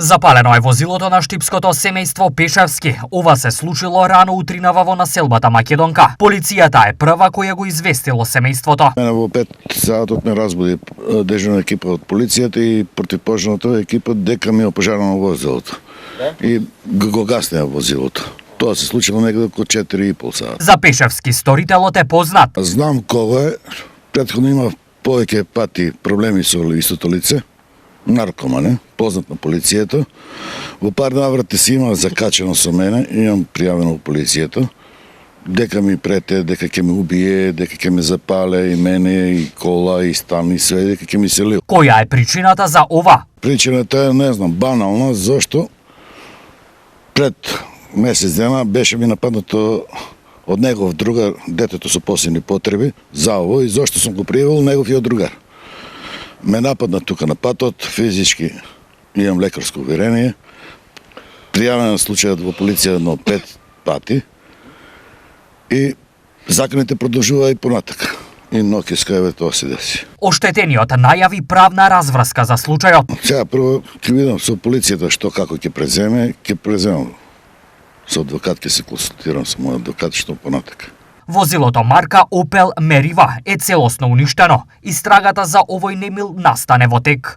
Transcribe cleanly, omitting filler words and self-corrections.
Запалено е возилото на штипското семејство Пешевски. Ова се случило рано утринава во населбата Македонка. Полицијата е прва која го известило семејството. Мене во 5 саатот ме разбуди дежурна екипа од полицијата и противпожарната екипа дека ми е опожарено возилото. И го гаснеа возилото. Тоа се случило некаде околу 4,5 саат. За Пешевски сторителот е познат. Знам кого е. Претходно има повеќе пати проблеми со истото лице. Наркоман, познат на полицијата. Во пар наврати си има закачено со мене, имам пријавено во полицијата, дека ми прете, дека ќе ме убие, дека ќе ме запале и мене, и кола, и стан, и све, дека ќе ми селил. Која е причината за ова? Причината е, не знам, банална, зашто пред месец дена беше ми нападнато од негов другар, детето со посебни потреби, за ово, и зашто сум го пријавил неговиот другар. Ме нападна тука на патот, физички имам лекарско уверение. Пријавен на случајот во полиција едно 5 пати и законите продолжува и понатака. И ноќе скајаве тоа се деси. Оштетениот најави правна разврска за случајот. Сега прво ќе видам со полицијата што како ќе преземам. Со адвокат ќе се консултирам со мојот адвокат што понатака. Возилото марка Opel Meriva е целосно уништено. Истрагата за овој немил настане во тек.